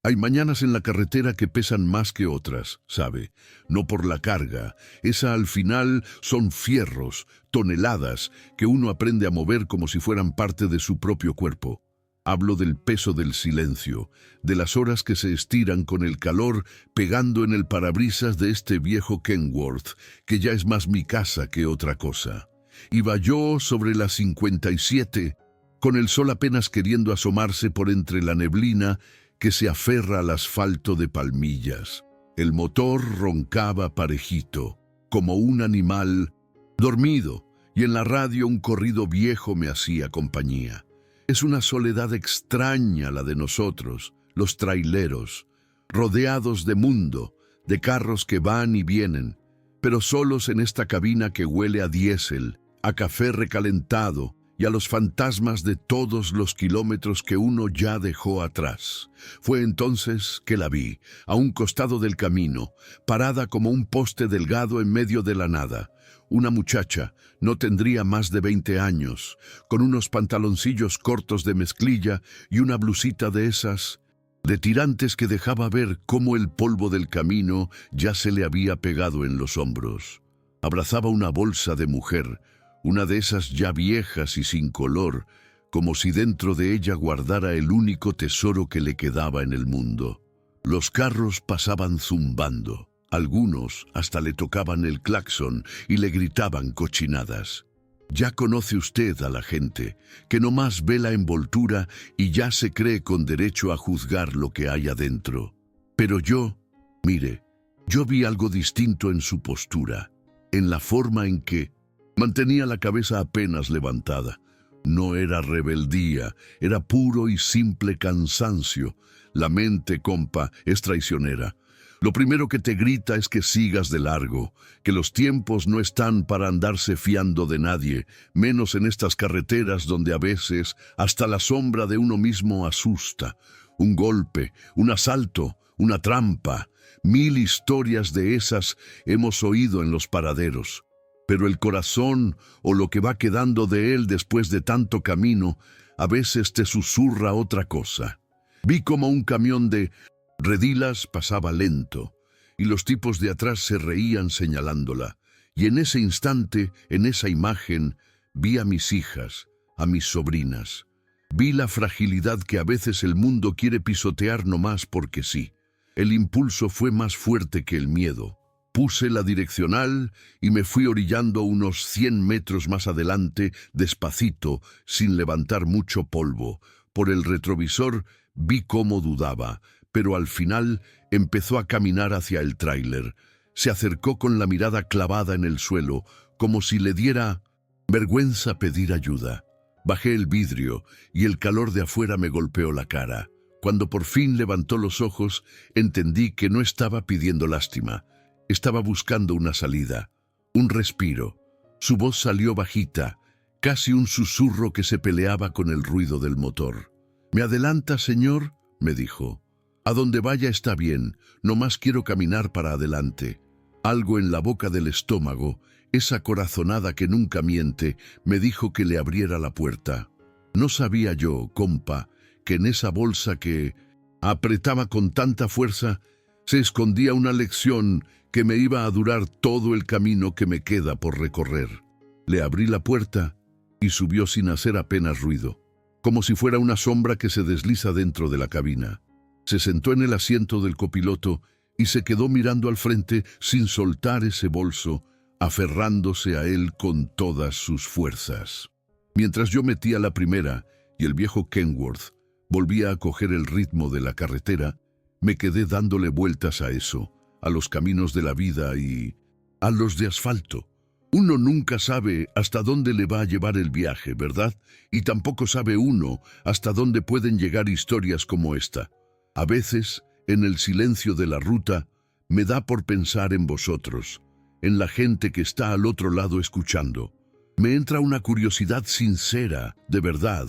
Hay mañanas en la carretera que pesan más que otras, ¿sabe? No por la carga. Esa al final son fierros, toneladas, que uno aprende a mover como si fueran parte de su propio cuerpo. Hablo del peso del silencio, de las horas que se estiran con el calor pegando en el parabrisas de este viejo Kenworth, que ya es más mi casa que otra cosa. Iba yo sobre las 57, con el sol apenas queriendo asomarse por entre la neblina que se aferra al asfalto de Palmillas. El motor roncaba parejito, como un animal dormido, y en la radio un corrido viejo me hacía compañía. Es una soledad extraña la de nosotros, los traileros, rodeados de mundo, de carros que van y vienen, pero solos en esta cabina que huele a diésel, a café recalentado, y a los fantasmas de todos los kilómetros que uno ya dejó atrás. Fue entonces que la vi, a un costado del camino, parada como un poste delgado en medio de la nada. Una muchacha, no tendría más de 20 años, con unos pantaloncillos cortos de mezclilla y una blusita de esas, de tirantes que dejaba ver cómo el polvo del camino ya se le había pegado en los hombros. Abrazaba una bolsa de mujer, una de esas ya viejas y sin color, como si dentro de ella guardara el único tesoro que le quedaba en el mundo. Los carros pasaban zumbando, algunos hasta le tocaban el claxon y le gritaban cochinadas. Ya conoce usted a la gente, que nomás ve la envoltura y ya se cree con derecho a juzgar lo que hay adentro. Pero yo, mire, yo vi algo distinto en su postura, en la forma en que mantenía la cabeza apenas levantada. No era rebeldía, era puro y simple cansancio. La mente, compa, es traicionera. Lo primero que te grita es que sigas de largo, que los tiempos no están para andarse fiando de nadie, menos en estas carreteras donde a veces hasta la sombra de uno mismo asusta. Un golpe, un asalto, una trampa, 1000 historias de esas hemos oído en los paraderos. Pero el corazón, o lo que va quedando de él después de tanto camino, a veces te susurra otra cosa. Vi como un camión de redilas pasaba lento, y los tipos de atrás se reían señalándola, y en ese instante, en esa imagen, vi a mis hijas, a mis sobrinas. Vi la fragilidad que a veces el mundo quiere pisotear nomás porque sí. El impulso fue más fuerte que el miedo. Puse la direccional y me fui orillando unos 100 metros más adelante, despacito, sin levantar mucho polvo. Por el retrovisor vi cómo dudaba, pero al final empezó a caminar hacia el tráiler. Se acercó con la mirada clavada en el suelo, como si le diera vergüenza pedir ayuda. Bajé el vidrio y el calor de afuera me golpeó la cara. Cuando por fin levantó los ojos, entendí que no estaba pidiendo lástima. Estaba buscando una salida, un respiro. Su voz salió bajita, casi un susurro que se peleaba con el ruido del motor. «¿Me adelanta, señor?», me dijo. «A donde vaya está bien, nomás quiero caminar para adelante». Algo en la boca del estómago, esa corazonada que nunca miente, me dijo que le abriera la puerta. No sabía yo, compa, que en esa bolsa que apretaba con tanta fuerza se escondía una lección que me iba a durar todo el camino que me queda por recorrer. Le abrí la puerta y subió sin hacer apenas ruido, como si fuera una sombra que se desliza dentro de la cabina. Se sentó en el asiento del copiloto y se quedó mirando al frente sin soltar ese bolso, aferrándose a él con todas sus fuerzas. Mientras yo metía la primera y el viejo Kenworth volvía a coger el ritmo de la carretera, me quedé dándole vueltas a eso, a los caminos de la vida y a los de asfalto. Uno nunca sabe hasta dónde le va a llevar el viaje, ¿verdad? Y tampoco sabe uno hasta dónde pueden llegar historias como esta. A veces, en el silencio de la ruta, me da por pensar en vosotros, en la gente que está al otro lado escuchando. Me entra una curiosidad sincera, de verdad.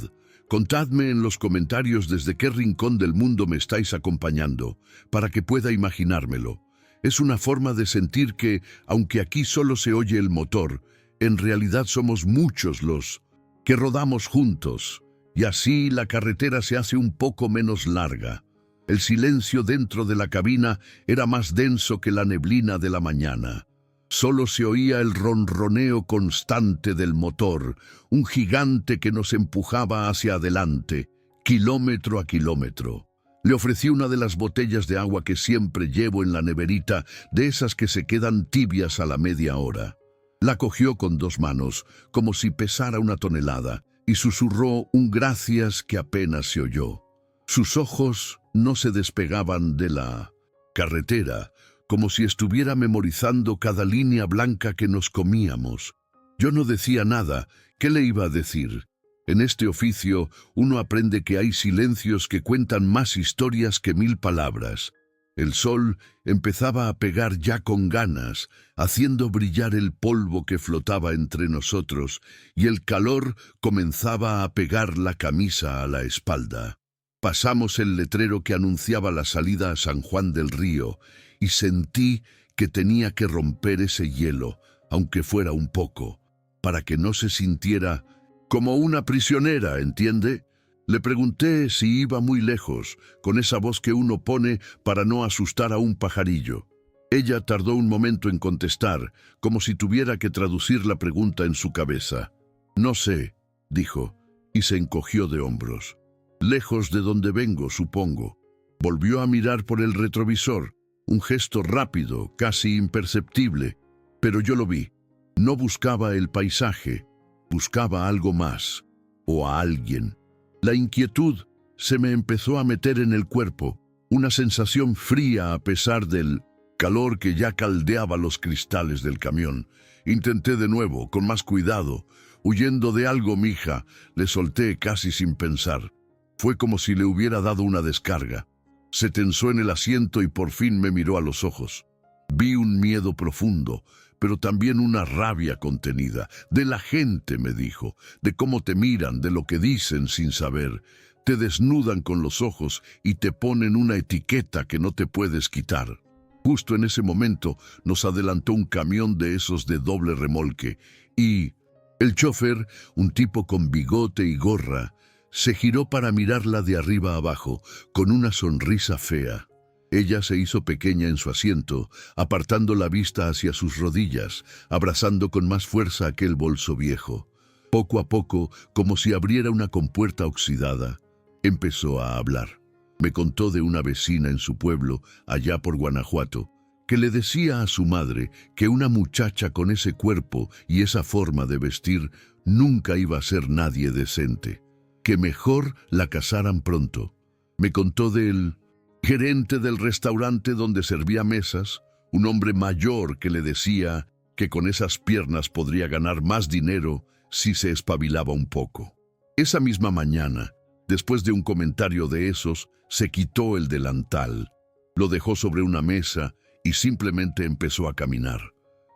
Contadme en los comentarios desde qué rincón del mundo me estáis acompañando, para que pueda imaginármelo. Es una forma de sentir que, aunque aquí solo se oye el motor, en realidad somos muchos los que rodamos juntos, y así la carretera se hace un poco menos larga. El silencio dentro de la cabina era más denso que la neblina de la mañana. Solo se oía el ronroneo constante del motor, un gigante que nos empujaba hacia adelante, kilómetro a kilómetro. Le ofrecí una de las botellas de agua que siempre llevo en la neverita, de esas que se quedan tibias a la media hora. La cogió con 2 manos, como si pesara 1 tonelada, y susurró un gracias que apenas se oyó. Sus ojos no se despegaban de la carretera, como si estuviera memorizando cada línea blanca que nos comíamos. Yo no decía nada. ¿Qué le iba a decir? En este oficio uno aprende que hay silencios que cuentan más historias que 1000 palabras. El sol empezaba a pegar ya con ganas, haciendo brillar el polvo que flotaba entre nosotros, y el calor comenzaba a pegar la camisa a la espalda. Pasamos el letrero que anunciaba la salida a San Juan del Río, y sentí que tenía que romper ese hielo, aunque fuera un poco, para que no se sintiera como una prisionera, ¿entiende? Le pregunté si iba muy lejos, con esa voz que uno pone para no asustar a un pajarillo. Ella tardó un momento en contestar, como si tuviera que traducir la pregunta en su cabeza. «No sé», dijo, y se encogió de hombros. «Lejos de donde vengo, supongo». Volvió a mirar por el retrovisor, un gesto rápido, casi imperceptible, pero yo lo vi. No buscaba el paisaje, buscaba algo más, o a alguien. La inquietud se me empezó a meter en el cuerpo, una sensación fría a pesar del calor que ya caldeaba los cristales del camión. Intenté de nuevo, con más cuidado. «Huyendo de algo, mija», le solté casi sin pensar. Fue como si le hubiera dado una descarga. Se tensó en el asiento y por fin me miró a los ojos. Vi un miedo profundo, pero también una rabia contenida. «De la gente», me dijo, «de cómo te miran, de lo que dicen sin saber. Te desnudan con los ojos y te ponen una etiqueta que no te puedes quitar». Justo en ese momento nos adelantó un camión de esos de doble remolque y el chofer, un tipo con bigote y gorra, se giró para mirarla de arriba abajo, con una sonrisa fea. Ella se hizo pequeña en su asiento, apartando la vista hacia sus rodillas, abrazando con más fuerza aquel bolso viejo. Poco a poco, como si abriera una compuerta oxidada, empezó a hablar. Me contó de una vecina en su pueblo, allá por Guanajuato, que le decía a su madre que una muchacha con ese cuerpo y esa forma de vestir nunca iba a ser nadie decente, que mejor la casaran pronto. Me contó del gerente del restaurante donde servía mesas, un hombre mayor que le decía que con esas piernas podría ganar más dinero si se espabilaba un poco. Esa misma mañana, después de un comentario de esos, se quitó el delantal, lo dejó sobre una mesa y simplemente empezó a caminar.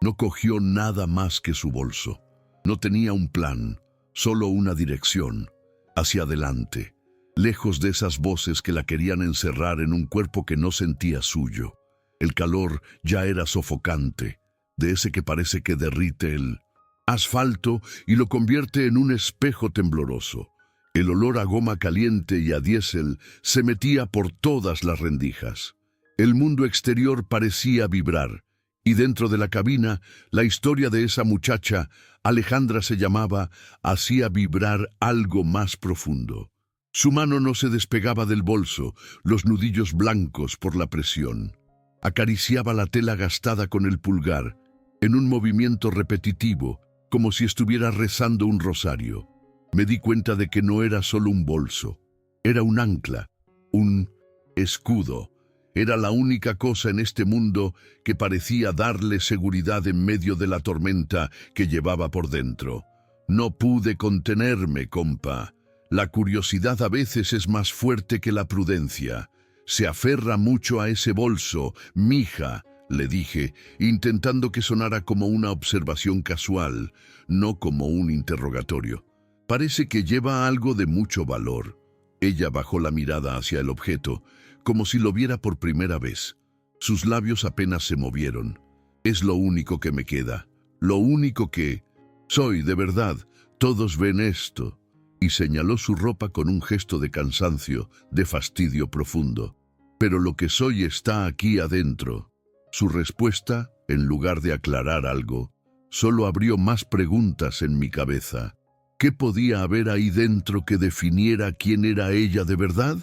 No cogió nada más que su bolso. No tenía un plan, solo una dirección, hacia adelante, lejos de esas voces que la querían encerrar en un cuerpo que no sentía suyo. El calor ya era sofocante, de ese que parece que derrite el asfalto y lo convierte en un espejo tembloroso. El olor a goma caliente y a diésel se metía por todas las rendijas. El mundo exterior parecía vibrar, y dentro de la cabina, la historia de esa muchacha, Alejandra se llamaba, hacía vibrar algo más profundo. Su mano no se despegaba del bolso, los nudillos blancos por la presión. Acariciaba la tela gastada con el pulgar, en un movimiento repetitivo, como si estuviera rezando un rosario. Me di cuenta de que no era solo un bolso, era un ancla, un escudo. Era la única cosa en este mundo que parecía darle seguridad en medio de la tormenta que llevaba por dentro. No pude contenerme, compa. La curiosidad a veces es más fuerte que la prudencia. Se aferra mucho a ese bolso, mija, le dije, intentando que sonara como una observación casual, no como un interrogatorio. Parece que lleva algo de mucho valor. Ella bajó la mirada hacia el objeto, como si lo viera por primera vez. Sus labios apenas se movieron. «Es lo único que me queda, lo único que soy, de verdad. Todos ven esto». Y señaló su ropa con un gesto de cansancio, de fastidio profundo. pero lo que soy está aquí adentro. Su respuesta, en lugar de aclarar algo, solo abrió más preguntas en mi cabeza. ¿Qué podía haber ahí dentro que definiera quién era ella de verdad?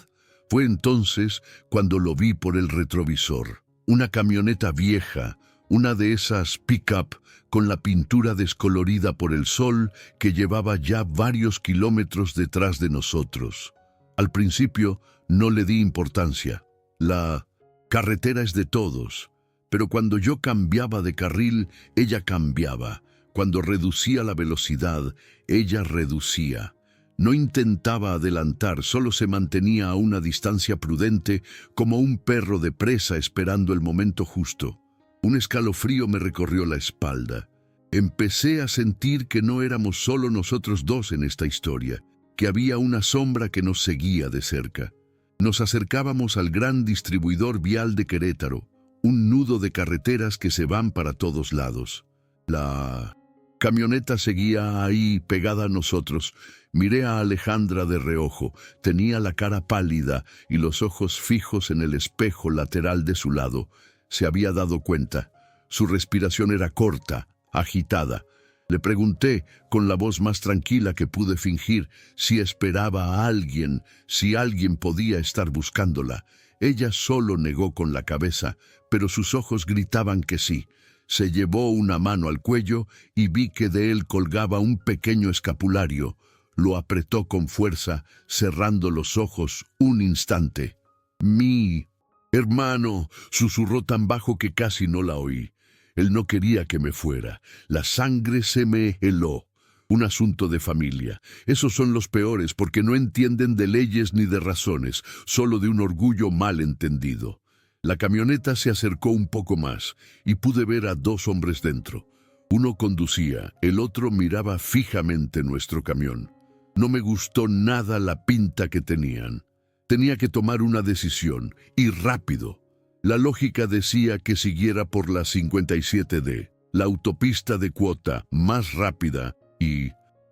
Fue entonces cuando lo vi por el retrovisor. Una camioneta vieja, una de esas pick-up con la pintura descolorida por el sol que llevaba ya varios kilómetros detrás de nosotros. Al principio no le di importancia. La carretera es de todos, pero cuando yo cambiaba de carril, ella cambiaba. Cuando reducía la velocidad, ella reducía. No intentaba adelantar, solo se mantenía a una distancia prudente, como un perro de presa esperando el momento justo. Un escalofrío me recorrió la espalda. Empecé a sentir que no éramos solo nosotros dos en esta historia, que había una sombra que nos seguía de cerca. Nos acercábamos al gran distribuidor vial de Querétaro, un nudo de carreteras que se van para todos lados. La camioneta seguía ahí pegada a nosotros. Miré a Alejandra de reojo. Tenía la cara pálida y los ojos fijos en el espejo lateral de su lado. Se había dado cuenta. Su respiración era corta, agitada. Le pregunté, con la voz más tranquila que pude fingir, si esperaba a alguien, si alguien podía estar buscándola. Ella solo negó con la cabeza, pero sus ojos gritaban que sí. Se llevó una mano al cuello y vi que de él colgaba un pequeño escapulario. Lo apretó con fuerza, cerrando los ojos un instante. «Mi hermano», susurró tan bajo que casi no la oí. Él no quería que me fuera. La sangre se me heló. Un asunto de familia. Esos son los peores porque no entienden de leyes ni de razones, solo de un orgullo mal entendido. La camioneta se acercó un poco más y pude ver a dos hombres dentro. Uno conducía, el otro miraba fijamente nuestro camión. No me gustó nada la pinta que tenían. Tenía que tomar una decisión, y rápido. La lógica decía que siguiera por la 57D, la autopista de cuota más rápida y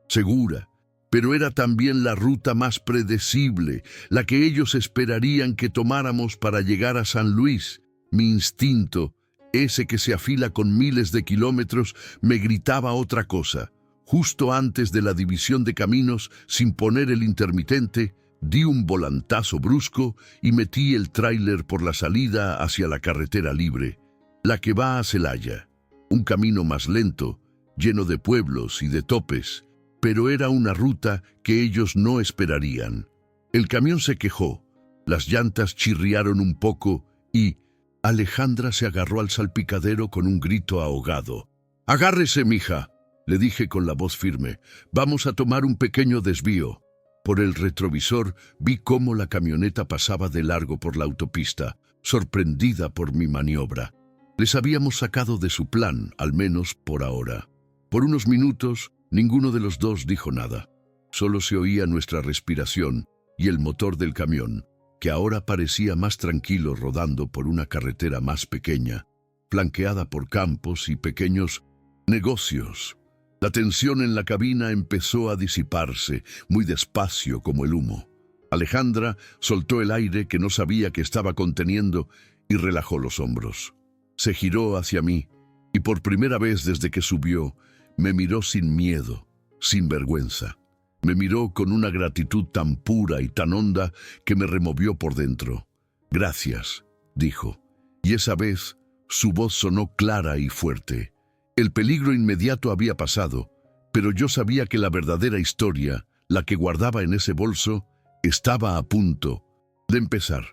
segura. Pero era también la ruta más predecible, la que ellos esperarían que tomáramos para llegar a San Luis. Mi instinto, ese que se afila con miles de kilómetros, me gritaba otra cosa. Justo antes de la división de caminos, sin poner el intermitente, di un volantazo brusco y metí el tráiler por la salida hacia la carretera libre, la que va a Celaya. Un camino más lento, lleno de pueblos y de topes, pero era una ruta que ellos no esperarían. El camión se quejó, las llantas chirriaron un poco y Alejandra se agarró al salpicadero con un grito ahogado. «Agárrese, mija», le dije con la voz firme. «Vamos a tomar un pequeño desvío». Por el retrovisor vi cómo la camioneta pasaba de largo por la autopista, sorprendida por mi maniobra. Les habíamos sacado de su plan, al menos por ahora. Por unos minutos, ninguno de los dos dijo nada. Solo se oía nuestra respiración y el motor del camión, que ahora parecía más tranquilo rodando por una carretera más pequeña, flanqueada por campos y pequeños negocios. La tensión en la cabina empezó a disiparse, muy despacio como el humo. Alejandra soltó el aire que no sabía que estaba conteniendo y relajó los hombros. Se giró hacia mí y por primera vez desde que subió, me miró sin miedo, sin vergüenza. Me miró con una gratitud tan pura y tan honda que me removió por dentro. «Gracias», dijo, y esa vez su voz sonó clara y fuerte. El peligro inmediato había pasado, pero yo sabía que la verdadera historia, la que guardaba en ese bolso, estaba a punto de empezar.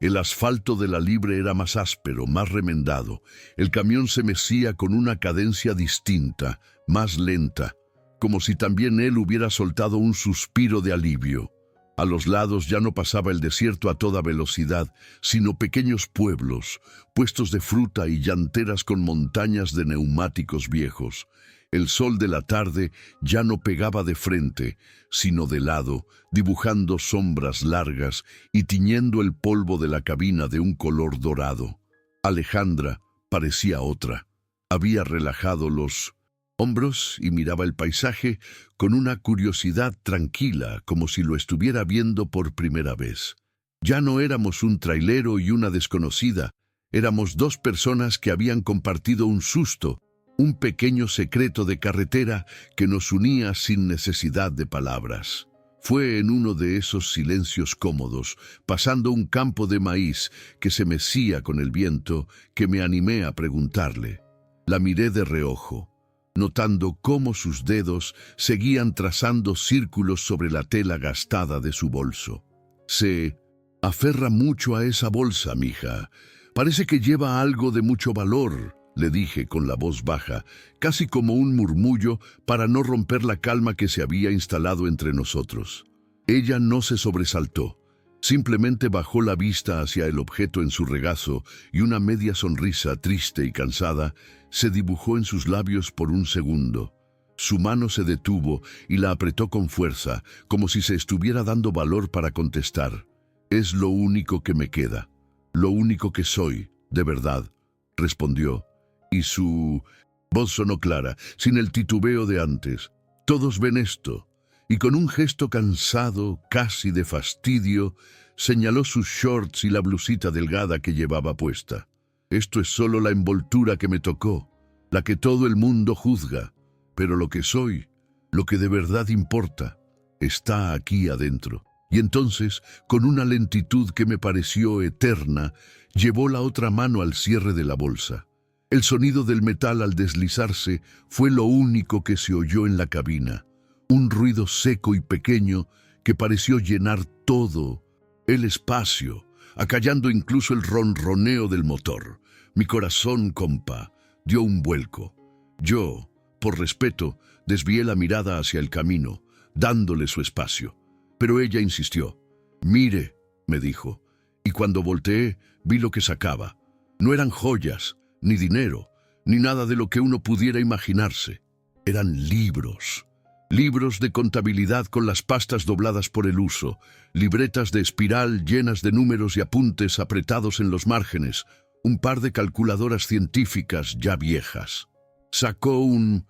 El asfalto de la libre era más áspero, más remendado. El camión se mecía con una cadencia distinta, más lenta, como si también él hubiera soltado un suspiro de alivio. A los lados ya no pasaba el desierto a toda velocidad, sino pequeños pueblos, puestos de fruta y llanteras con montañas de neumáticos viejos. El sol de la tarde ya no pegaba de frente, sino de lado, dibujando sombras largas y tiñendo el polvo de la cabina de un color dorado. Alejandra parecía otra. Había relajado los hombros y miraba el paisaje con una curiosidad tranquila, como si lo estuviera viendo por primera vez. Ya no éramos un trailero y una desconocida, éramos dos personas que habían compartido un susto, un pequeño secreto de carretera que nos unía sin necesidad de palabras. Fue en uno de esos silencios cómodos, pasando un campo de maíz que se mecía con el viento, que me animé a preguntarle. La miré de reojo, notando cómo sus dedos seguían trazando círculos sobre la tela gastada de su bolso. Se aferra mucho a esa bolsa, mija. Parece que lleva algo de mucho valor, le dije con la voz baja, casi como un murmullo para no romper la calma que se había instalado entre nosotros. Ella no se sobresaltó, simplemente bajó la vista hacia el objeto en su regazo y una media sonrisa triste y cansada se dibujó en sus labios por un segundo. Su mano se detuvo y la apretó con fuerza, como si se estuviera dando valor para contestar. «Es lo único que me queda, lo único que soy, de verdad», respondió, y su voz sonó clara, sin el titubeo de antes. «Todos ven esto», y con un gesto cansado, casi de fastidio, señaló sus shorts y la blusita delgada que llevaba puesta. «Esto es solo la envoltura que me tocó, la que todo el mundo juzga, pero lo que soy, lo que de verdad importa, está aquí adentro». Y entonces, con una lentitud que me pareció eterna, llevó la otra mano al cierre de la bolsa. El sonido del metal al deslizarse fue lo único que se oyó en la cabina. Un ruido seco y pequeño que pareció llenar todo el espacio, acallando incluso el ronroneo del motor. Mi corazón, compa, dio un vuelco. Yo, por respeto, desvié la mirada hacia el camino, dándole su espacio. Pero ella insistió. «Mire», me dijo, y cuando volteé vi lo que sacaba. No eran joyas, ni dinero, ni nada de lo que uno pudiera imaginarse. Eran libros. Libros de contabilidad con las pastas dobladas por el uso, libretas de espiral llenas de números y apuntes apretados en los márgenes, un par de calculadoras científicas ya viejas. Sacó un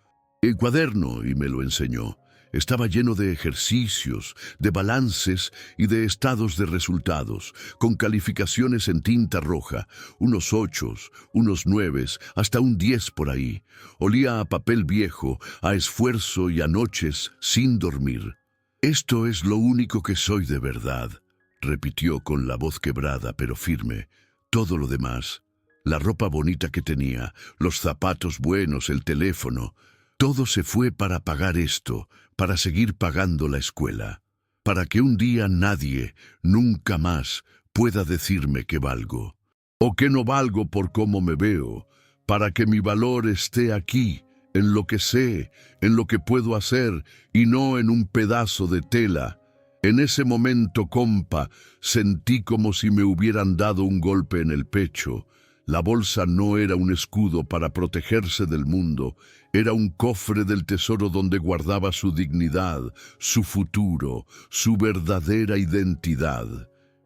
cuaderno y me lo enseñó. Estaba lleno de ejercicios, de balances y de estados de resultados, con calificaciones en tinta roja, unos 8, unos 9, hasta un 10 por ahí. Olía a papel viejo, a esfuerzo y a noches sin dormir. «Esto es lo único que soy de verdad», repitió con la voz quebrada pero firme. «Todo lo demás, la ropa bonita que tenía, los zapatos buenos, el teléfono, todo se fue para pagar esto, para seguir pagando la escuela, para que un día nadie, nunca más, pueda decirme que valgo, o que no valgo por cómo me veo, para que mi valor esté aquí, en lo que sé, en lo que puedo hacer, y no en un pedazo de tela». En ese momento, compa, sentí como si me hubieran dado un golpe en el pecho. La bolsa no era un escudo para protegerse del mundo, era un cofre del tesoro donde guardaba su dignidad, su futuro, su verdadera identidad.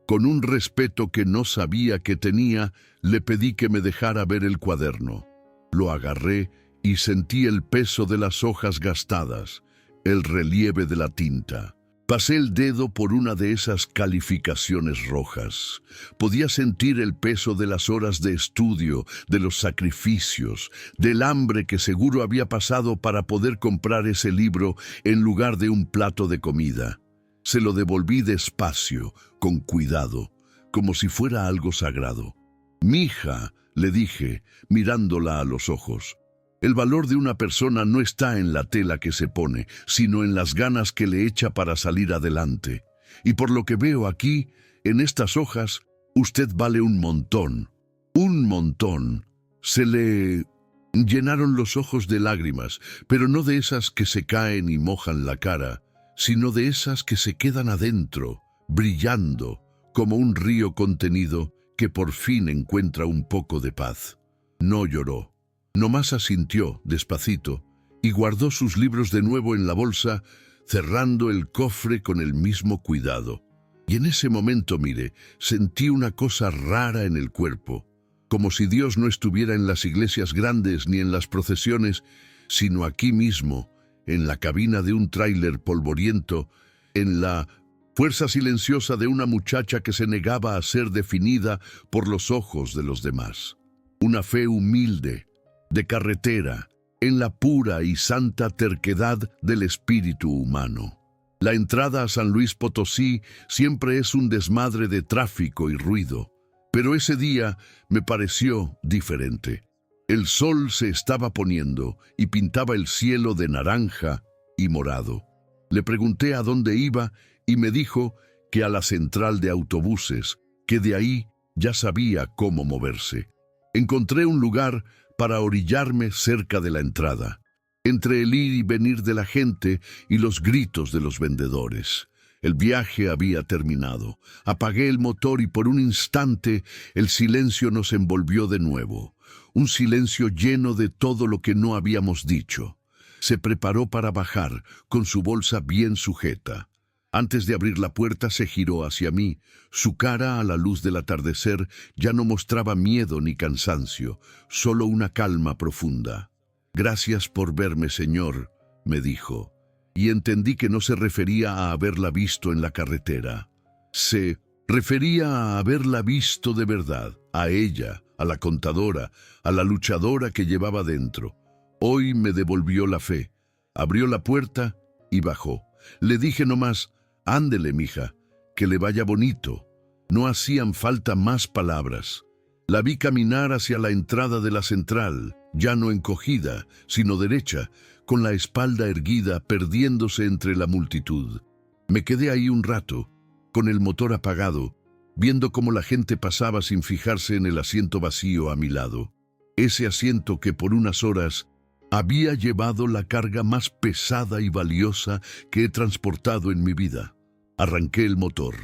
Con un respeto que no sabía que tenía, le pedí que me dejara ver el cuaderno. Lo agarré y sentí el peso de las hojas gastadas, el relieve de la tinta. Pasé el dedo por una de esas calificaciones rojas. Podía sentir el peso de las horas de estudio, de los sacrificios, del hambre que seguro había pasado para poder comprar ese libro en lugar de un plato de comida. Se lo devolví despacio, con cuidado, como si fuera algo sagrado. «Mija», le dije, mirándola a los ojos, «el valor de una persona no está en la tela que se pone, sino en las ganas que le echa para salir adelante. Y por lo que veo aquí, en estas hojas, usted vale un montón. Un montón». Se le llenaron los ojos de lágrimas, pero no de esas que se caen y mojan la cara, sino de esas que se quedan adentro, brillando, como un río contenido que por fin encuentra un poco de paz. No lloró. Nomás asintió, despacito, y guardó sus libros de nuevo en la bolsa, cerrando el cofre con el mismo cuidado. Y en ese momento, mire, sentí una cosa rara en el cuerpo, como si Dios no estuviera en las iglesias grandes ni en las procesiones, sino aquí mismo, en la cabina de un tráiler polvoriento, en la fuerza silenciosa de una muchacha que se negaba a ser definida por los ojos de los demás. Una fe humilde, de carretera, en la pura y santa terquedad del espíritu humano. La entrada a San Luis Potosí siempre es un desmadre de tráfico y ruido, pero ese día me pareció diferente. El sol se estaba poniendo y pintaba el cielo de naranja y morado. Le pregunté a dónde iba y me dijo que a la central de autobuses, que de ahí ya sabía cómo moverse. Encontré un lugar para orillarme cerca de la entrada, entre el ir y venir de la gente y los gritos de los vendedores. El viaje había terminado. Apagué el motor y por un instante el silencio nos envolvió de nuevo. Un silencio lleno de todo lo que no habíamos dicho. Se preparó para bajar, con su bolsa bien sujeta. Antes de abrir la puerta se giró hacia mí. Su cara, a la luz del atardecer, ya no mostraba miedo ni cansancio, solo una calma profunda. «Gracias por verme, señor», me dijo, y entendí que no se refería a haberla visto en la carretera. Se refería a haberla visto de verdad, a ella, a la contadora, a la luchadora que llevaba dentro. Hoy me devolvió la fe. Abrió la puerta y bajó. Le dije nomás: «Ándele, mija, que le vaya bonito». No hacían falta más palabras. La vi caminar hacia la entrada de la central, ya no encogida, sino derecha, con la espalda erguida, perdiéndose entre la multitud. Me quedé ahí un rato, con el motor apagado, viendo cómo la gente pasaba sin fijarse en el asiento vacío a mi lado. Ese asiento que por unas horas había llevado la carga más pesada y valiosa que he transportado en mi vida. Arranqué el motor.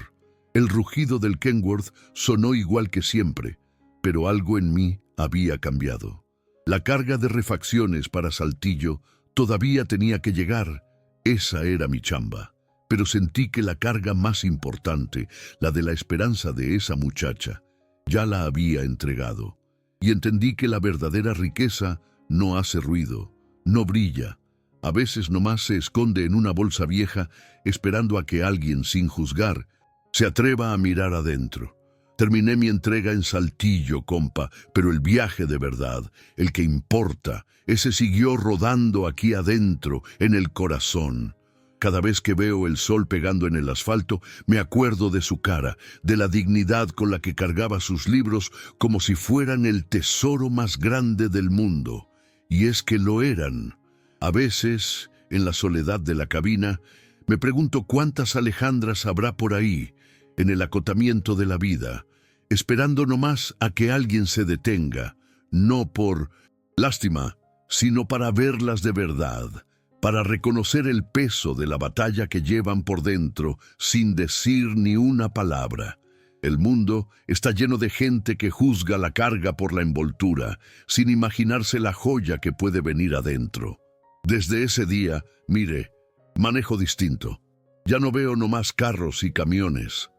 El rugido del Kenworth sonó igual que siempre, pero algo en mí había cambiado. La carga de refacciones para Saltillo todavía tenía que llegar. Esa era mi chamba. Pero sentí que la carga más importante, la de la esperanza de esa muchacha, ya la había entregado. Y entendí que la verdadera riqueza no hace ruido, no brilla. A veces nomás se esconde en una bolsa vieja, esperando a que alguien, sin juzgar, se atreva a mirar adentro. Terminé mi entrega en Saltillo, compa, pero el viaje de verdad, el que importa, ese siguió rodando aquí adentro, en el corazón. Cada vez que veo el sol pegando en el asfalto, me acuerdo de su cara, de la dignidad con la que cargaba sus libros como si fueran el tesoro más grande del mundo. Y es que lo eran. A veces, en la soledad de la cabina, me pregunto cuántas Alejandras habrá por ahí, en el acotamiento de la vida, esperando nomás a que alguien se detenga, no por lástima, sino para verlas de verdad, para reconocer el peso de la batalla que llevan por dentro sin decir ni una palabra. El mundo está lleno de gente que juzga la carga por la envoltura, sin imaginarse la joya que puede venir adentro. Desde ese día, mire, manejo distinto. Ya no veo nomás carros y camiones.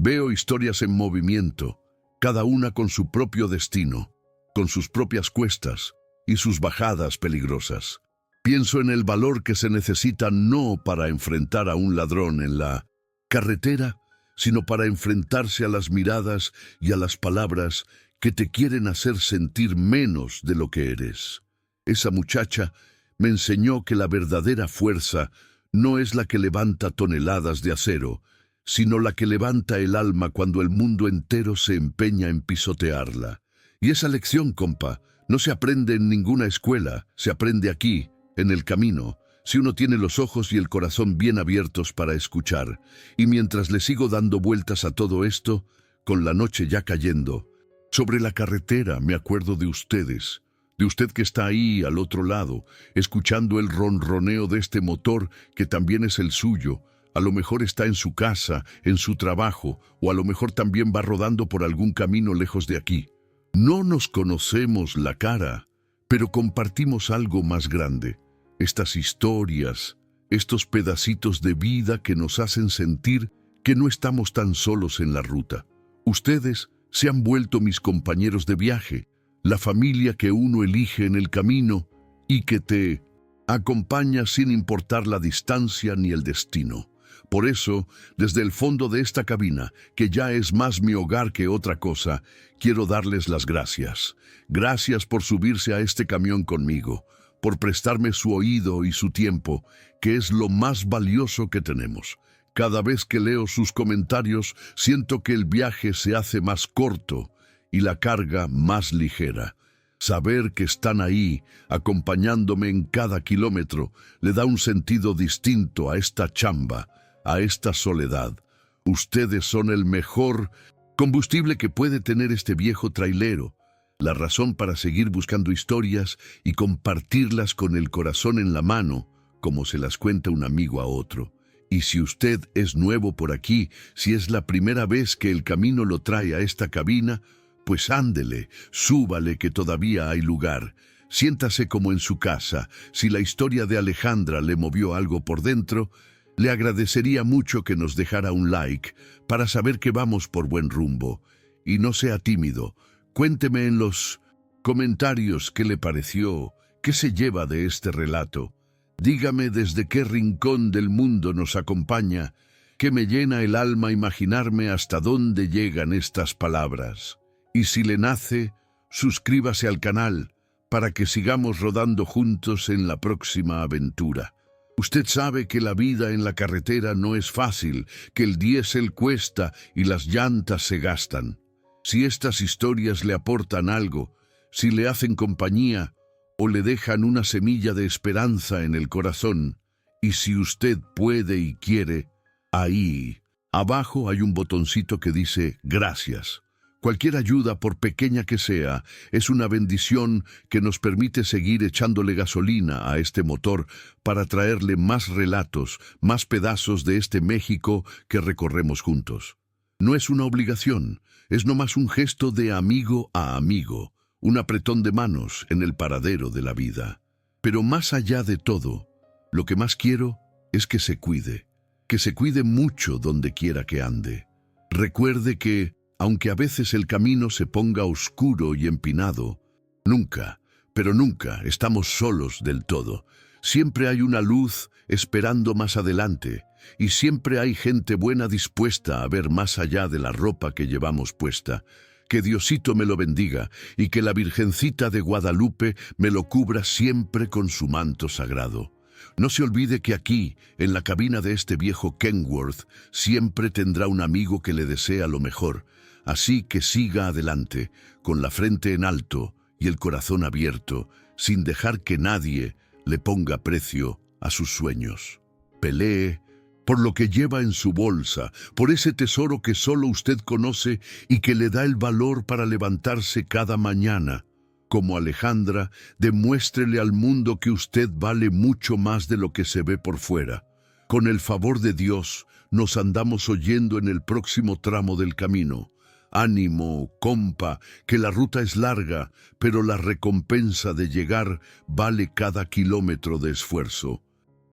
Veo historias en movimiento, cada una con su propio destino, con sus propias cuestas y sus bajadas peligrosas. Pienso en el valor que se necesita no para enfrentar a un ladrón en la carretera, sino para enfrentarse a las miradas y a las palabras que te quieren hacer sentir menos de lo que eres. Esa muchacha me enseñó que la verdadera fuerza no es la que levanta toneladas de acero, sino la que levanta el alma cuando el mundo entero se empeña en pisotearla. Y esa lección, compa, no se aprende en ninguna escuela, se aprende aquí, en el camino, si uno tiene los ojos y el corazón bien abiertos para escuchar. Y mientras le sigo dando vueltas a todo esto, con la noche ya cayendo, sobre la carretera me acuerdo de ustedes, de usted que está ahí al otro lado, escuchando el ronroneo de este motor que también es el suyo. A lo mejor está en su casa, en su trabajo, o a lo mejor también va rodando por algún camino lejos de aquí. No nos conocemos la cara, pero compartimos algo más grande. Estas historias, estos pedacitos de vida que nos hacen sentir que no estamos tan solos en la ruta. Ustedes se han vuelto mis compañeros de viaje, la familia que uno elige en el camino y que te acompaña sin importar la distancia ni el destino. Por eso, desde el fondo de esta cabina, que ya es más mi hogar que otra cosa, quiero darles las gracias. Gracias por subirse a este camión conmigo, por prestarme su oído y su tiempo, que es lo más valioso que tenemos. Cada vez que leo sus comentarios, siento que el viaje se hace más corto y la carga más ligera. Saber que están ahí, acompañándome en cada kilómetro, le da un sentido distinto a esta chamba, a esta soledad. Ustedes son el mejor combustible que puede tener este viejo trailero, la razón para seguir buscando historias y compartirlas con el corazón en la mano, como se las cuenta un amigo a otro. Y si usted es nuevo por aquí, si es la primera vez que el camino lo trae a esta cabina, pues ándele, súbale que todavía hay lugar. Siéntase como en su casa. Si la historia de Alejandra le movió algo por dentro, le agradecería mucho que nos dejara un like para saber que vamos por buen rumbo. Y no sea tímido. Cuénteme en los comentarios qué le pareció, qué se lleva de este relato. Dígame desde qué rincón del mundo nos acompaña, que me llena el alma imaginarme hasta dónde llegan estas palabras. Y si le nace, suscríbase al canal para que sigamos rodando juntos en la próxima aventura. Usted sabe que la vida en la carretera no es fácil, que el diésel cuesta y las llantas se gastan. Si estas historias le aportan algo, si le hacen compañía o le dejan una semilla de esperanza en el corazón, y si usted puede y quiere, ahí, abajo hay un botoncito que dice gracias. Cualquier ayuda, por pequeña que sea, es una bendición que nos permite seguir echándole gasolina a este motor para traerle más relatos, más pedazos de este México que recorremos juntos. No es una obligación, es nomás un gesto de amigo a amigo, un apretón de manos en el paradero de la vida. Pero más allá de todo, lo que más quiero es que se cuide mucho donde quiera que ande. Recuerde que, aunque a veces el camino se ponga oscuro y empinado, nunca, pero nunca estamos solos del todo. Siempre hay una luz esperando más adelante, y siempre hay gente buena dispuesta a ver más allá de la ropa que llevamos puesta. Que Diosito me lo bendiga y que la Virgencita de Guadalupe me lo cubra siempre con su manto sagrado. No se olvide que aquí, en la cabina de este viejo Kenworth, siempre tendrá un amigo que le desea lo mejor. Así que siga adelante, con la frente en alto y el corazón abierto, sin dejar que nadie le ponga precio a sus sueños. Pelee por lo que lleva en su bolsa, por ese tesoro que solo usted conoce y que le da el valor para levantarse cada mañana. Como Alejandra, demuéstrele al mundo que usted vale mucho más de lo que se ve por fuera. Con el favor de Dios, nos andamos oyendo en el próximo tramo del camino. Ánimo, compa, que la ruta es larga, pero la recompensa de llegar vale cada kilómetro de esfuerzo.